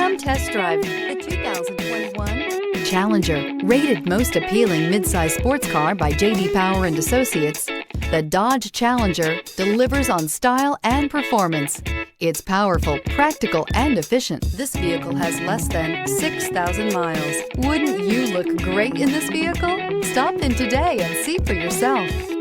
Come test drive the 2021 Challenger. Rated most appealing midsize sports car by J.D. Power and Associates, the Dodge Challenger delivers on style and performance. It's powerful, practical, and efficient. This vehicle has less than 6,000 miles. Wouldn't you look great in this vehicle? Stop in today and see for yourself.